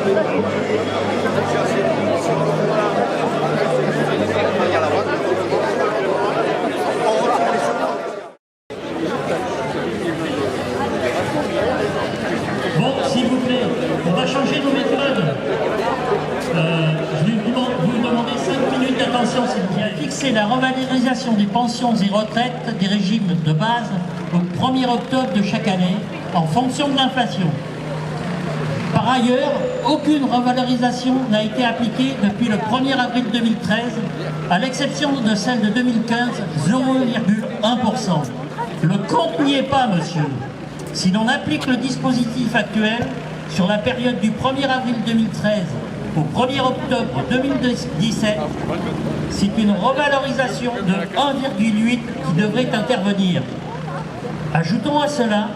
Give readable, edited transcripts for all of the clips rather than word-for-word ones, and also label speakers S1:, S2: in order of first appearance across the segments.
S1: Bon, s'il vous plaît, on va changer nos méthodes. Je vais vous demander 5 minutes d'attention, s'il vous plaît. Fixer la revalorisation des pensions et retraites des régimes de base au 1er octobre de chaque année, en fonction de l'inflation. Par ailleurs, aucune revalorisation n'a été appliquée depuis le 1er avril 2013, à l'exception de celle de 2015, 0,1%. Le compte n'y est pas, monsieur. Si l'on applique le dispositif actuel sur la période du 1er avril 2013 au 1er octobre 2017, c'est une revalorisation de 1,8 qui devrait intervenir. Ajoutons à cela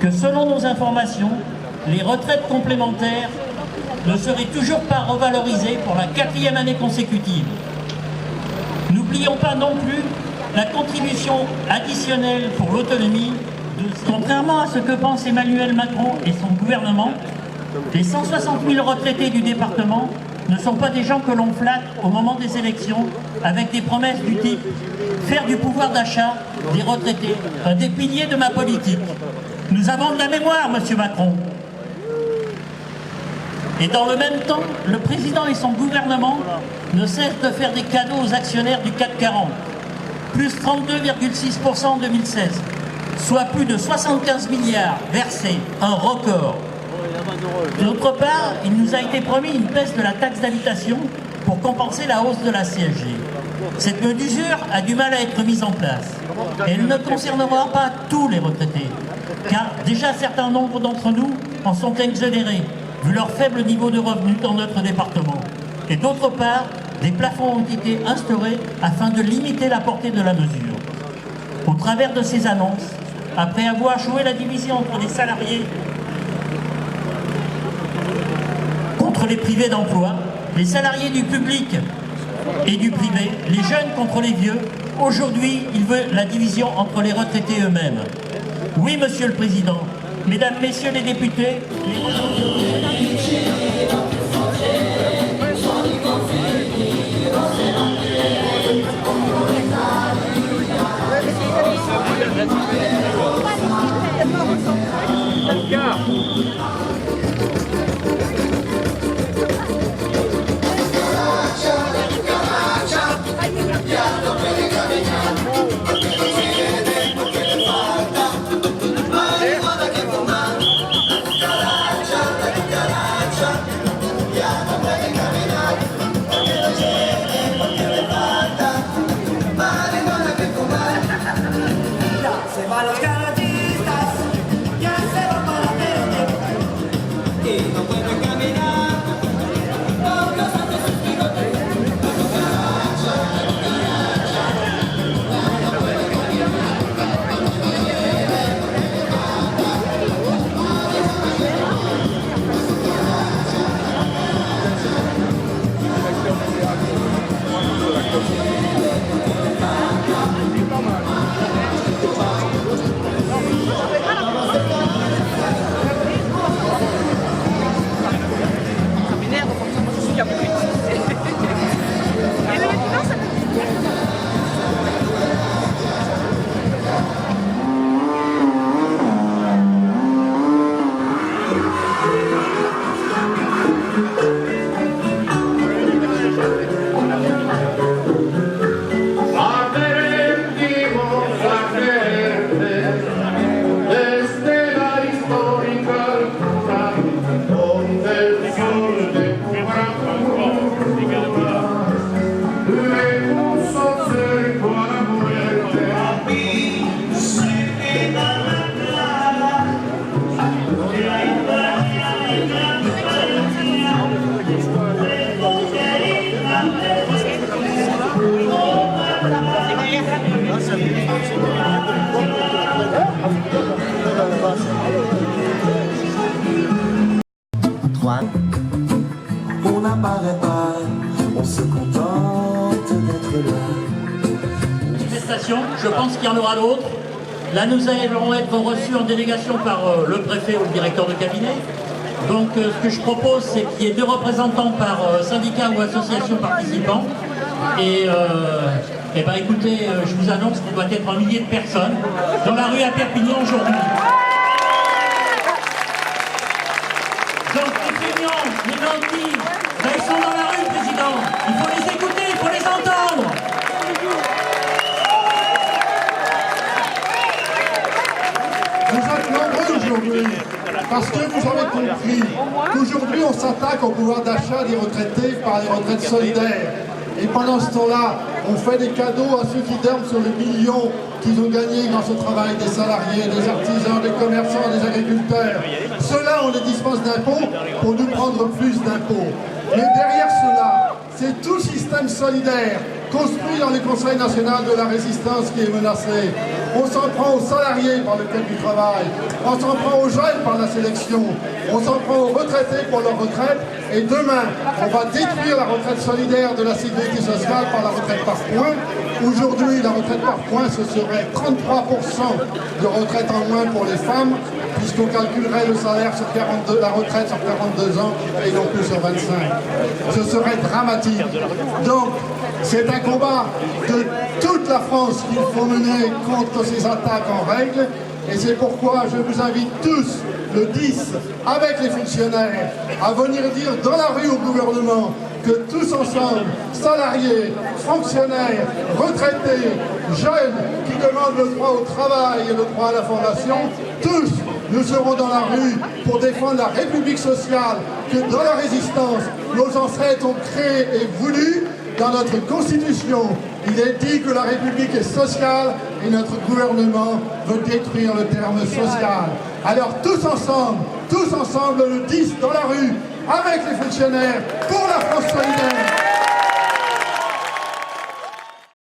S1: que selon nos informations, les retraites complémentaires ne seraient toujours pas revalorisées pour la 4e année consécutive. N'oublions pas non plus la contribution additionnelle pour l'autonomie. Contrairement à ce que pensent Emmanuel Macron et son gouvernement, les 160 000 retraités du département ne sont pas des gens que l'on flatte au moment des élections avec des promesses du type « faire du pouvoir d'achat des retraités un des piliers de ma politique ». Nous avons de la mémoire, monsieur Macron. Et dans le même temps, le président et son gouvernement ne cessent de faire des cadeaux aux actionnaires du CAC 40, plus 32,6% en 2016. Soit plus de 75 milliards versés, un record. D'autre part, il nous a été promis une baisse de la taxe d'habitation pour compenser la hausse de la CSG. Cette mesure a du mal à être mise en place. Elle ne concernera pas tous les retraités, car déjà un certain nombre d'entre nous en sont exonérés, vu leur faible niveau de revenus dans notre département. Et d'autre part, des plafonds ont été instaurés afin de limiter la portée de la mesure. Au travers de ces annonces, après avoir joué la division entre les salariés contre les privés d'emploi, les salariés du public et du privé, les jeunes contre les vieux, aujourd'hui, il veut la division entre les retraités eux-mêmes. Oui, Monsieur le Président, Mesdames, Messieurs les députés,
S2: On n'apparaît pas, on se contente d'être là.
S1: Manifestation, je pense qu'il y en aura d'autres. Là, nous allons être reçus en délégation par le préfet ou le directeur de cabinet. Donc ce que je propose, c'est qu'il y ait 2 représentants par syndicat ou association participante. Et ben écoutez, je vous annonce qu'on doit être un millier de personnes dans la rue à Perpignan aujourd'hui. Donc les feignants, les gentils, ben, ils sont dans la rue, Président. Il faut les écouter, il faut les entendre.
S3: Vous êtes nombreux aujourd'hui, parce que vous avez compris qu'aujourd'hui on s'attaque au pouvoir d'achat des retraités par les retraites solidaires. Et pendant ce temps-là, on fait des cadeaux à ceux qui dorment sur les millions qu'ils ont gagnés grâce au travail des salariés, des artisans, des commerçants, des agriculteurs. Ceux-là, on les dispense d'impôts pour nous prendre plus d'impôts. Mais derrière cela, c'est tout système solidaire construit dans le Conseil national de la résistance qui est menacé. On s'en prend aux salariés par le code du travail, on s'en prend aux jeunes par la sélection, on s'en prend aux retraités pour leur retraite, et demain, on va détruire la retraite solidaire de la sécurité sociale par la retraite par points. Aujourd'hui, la retraite par points, ce serait 33% de retraite en moins pour les femmes, puisqu'on calculerait le salaire sur 42, la retraite sur 42 ans et non plus sur 25. Ce serait dramatique. Donc, c'est un combat de toute la France qu'il faut mener contre ces attaques en règle. Et c'est pourquoi je vous invite tous, le 10, avec les fonctionnaires, à venir dire dans la rue au gouvernement que tous ensemble, salariés, fonctionnaires, retraités, jeunes qui demandent le droit au travail et le droit à la formation, tous nous serons dans la rue pour défendre la République sociale que dans la résistance, nos ancêtres ont créée et voulu. Dans notre Constitution, il est dit que la République est sociale et notre gouvernement veut détruire le terme social. Alors tous ensemble, le 10 dans la rue, avec les fonctionnaires, pour la France solidaire.